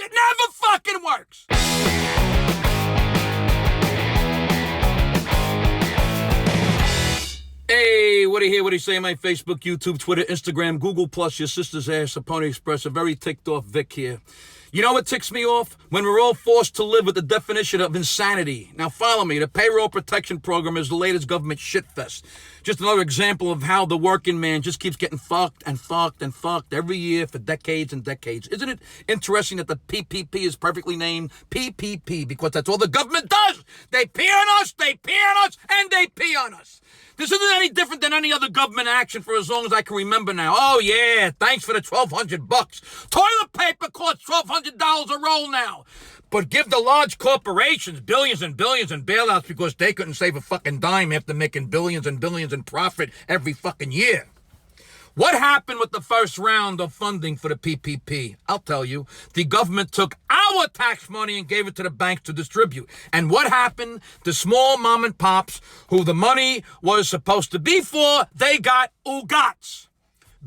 It never fucking works. Hey, what do you hear? What do you say? My Facebook, YouTube, Twitter, Instagram, Google+, your sister's ass, a Pony Express, a very ticked off Vic here. You know what ticks me off? When we're all forced to live with the definition of insanity. Now follow me. The payroll protection program is the latest government shitfest. Just another example of how the working man just keeps getting fucked and fucked and fucked every year for decades and decades. Isn't it interesting that the PPP is perfectly named PPP? Because that's all the government does. They pee on us, and they pee on us. This isn't any different than any other government action for as long as I can remember now. Oh yeah, thanks for the $1,200. Toilet paper costs $1,200 a roll now. But give the large corporations billions and billions in bailouts because they couldn't save a fucking dime after making billions and billions in profit every fucking year. What happened with the first round of funding for the PPP? I'll tell you. The government took our tax money and gave it to the banks to distribute. And what happened? The small mom and pops, who the money was supposed to be for, they got oogats.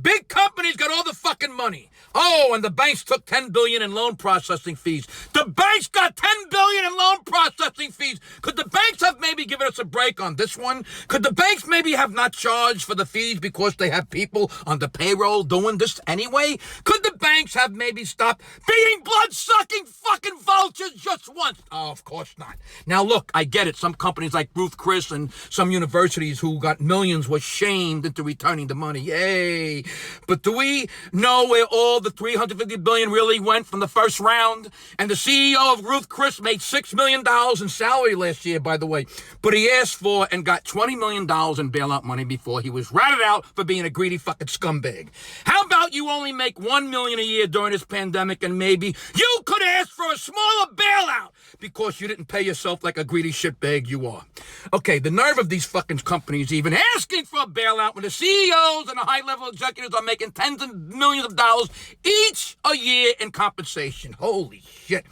Big companies got all the fucking money. Oh, and the banks took $10 billion in loan processing fees. The banks got $10 billion in loan processing fees. Could the banks have maybe given us a break on this one? Could the banks maybe have not charged for the fees because they have people on the payroll doing this anyway? Could the banks have maybe stopped being blood-sucking fucking vultures just once? Oh, of course not. Now look, I get it. Some companies like Ruth Chris and some universities who got millions were shamed into returning the money. Yay. But do we know where all the $350 billion really went from the first round? And the CEO of Ruth Chris made $6 million in salary last year, by the way. But he asked for and got $20 million in bailout money before he was ratted out for being a greedy fucking scumbag. How about you only make $1 million a year during this pandemic and maybe you could ask for a smaller bailout because you didn't pay yourself like a greedy shitbag you are. Okay, the nerve of these fucking companies even asking for a bailout when the CEOs and the high-level executives are making tens of millions of dollars each a year in compensation. Holy shit.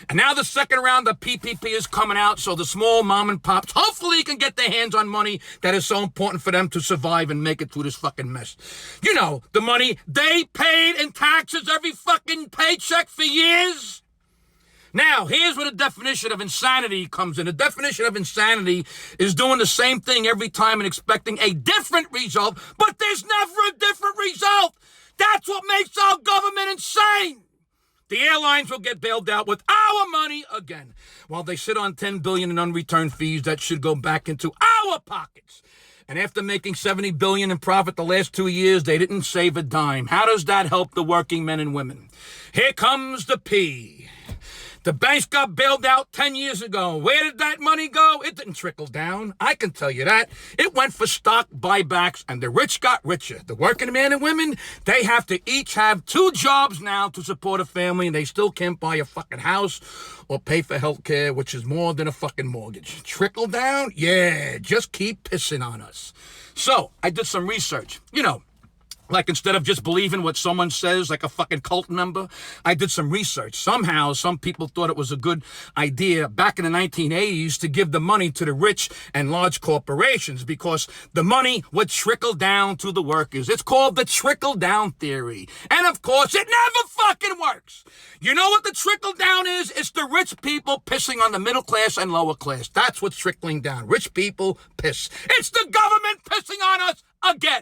And now the second round of PPP is coming out, so the small mom and pops hopefully can get their hands on money that is so important for them to survive and make it through this fucking mess. You know, the money they paid in taxes every fucking paycheck for years. Now, here's where the definition of insanity comes in. The definition of insanity is doing the same thing every time and expecting a different result, but there's never a different result. That's what makes our government insane. The airlines will get bailed out with our money again, while they sit on $10 billion in unreturned fees that should go back into our pockets. And after making $70 billion in profit the last 2 years, they didn't save a dime. How does that help the working men and women? Here comes the P. The banks got bailed out 10 years ago. Where did that money go? It didn't trickle down. I can tell you that. It went for stock buybacks, and the rich got richer. The working men and women, they have to each have 2 jobs now to support a family, and they still can't buy a fucking house or pay for health care, which is more than a fucking mortgage. Trickle down? Yeah, just keep pissing on us. So, I did some research. You know, like instead of just believing what someone says like a fucking cult member, I did some research. Somehow, some people thought it was a good idea back in the 1980s to give the money to the rich and large corporations because the money would trickle down to the workers. It's called the trickle-down theory. And of course, it never fucking works. You know what the trickle-down is? It's the rich people pissing on the middle class and lower class. That's what's trickling down. Rich people piss. It's the government pissing on us again.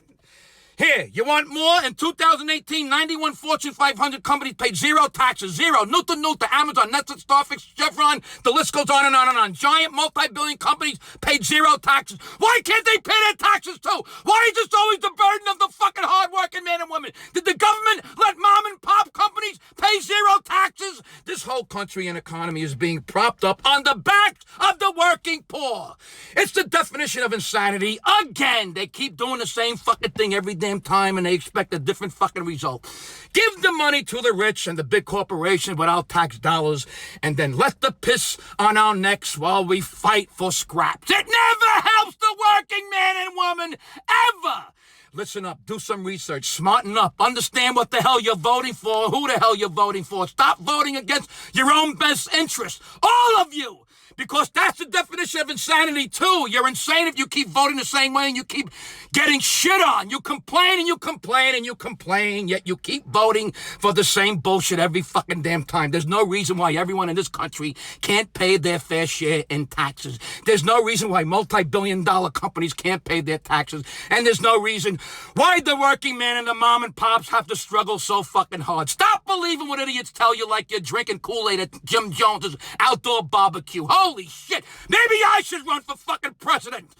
Here, you want more? In 2018, 91 Fortune 500 companies paid 0 taxes. 0. Nuta, Amazon, Netflix, Starfix, Chevron. The list goes on and on and on. Giant multi-billion companies paid 0 taxes. Why can't they pay their taxes too? Why is this always the burden of the fucking hard-working men and women? Did the government let mom and pop companies pay 0 taxes? This whole country and economy is being propped up on the backs of the working poor. It's the definition of insanity. Again, they keep doing the same fucking thing every day. Time and they expect a different fucking result. Give the money to the rich and the big corporations with our tax dollars and then let the piss on our necks while we fight for scraps. It never helps the working man and woman, ever. Listen up, do some research, smarten up, understand what the hell you're voting for, who the hell you're voting for. Stop voting against your own best interest, all of you. Because that's the definition of insanity, too. You're insane if you keep voting the same way and you keep getting shit on. You complain and you complain and you complain, yet you keep voting for the same bullshit every fucking damn time. There's no reason why everyone in this country can't pay their fair share in taxes. There's no reason why multi-billion-dollar companies can't pay their taxes. And there's no reason why the working man and the mom and pops have to struggle so fucking hard. Stop believing what idiots tell you like you're drinking Kool-Aid at Jim Jones's outdoor barbecue. Holy shit. Maybe I should run for fucking president.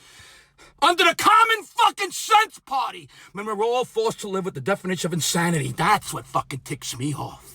Under the common fucking sense party. When we're all forced to live with the definition of insanity. That's what fucking ticks me off.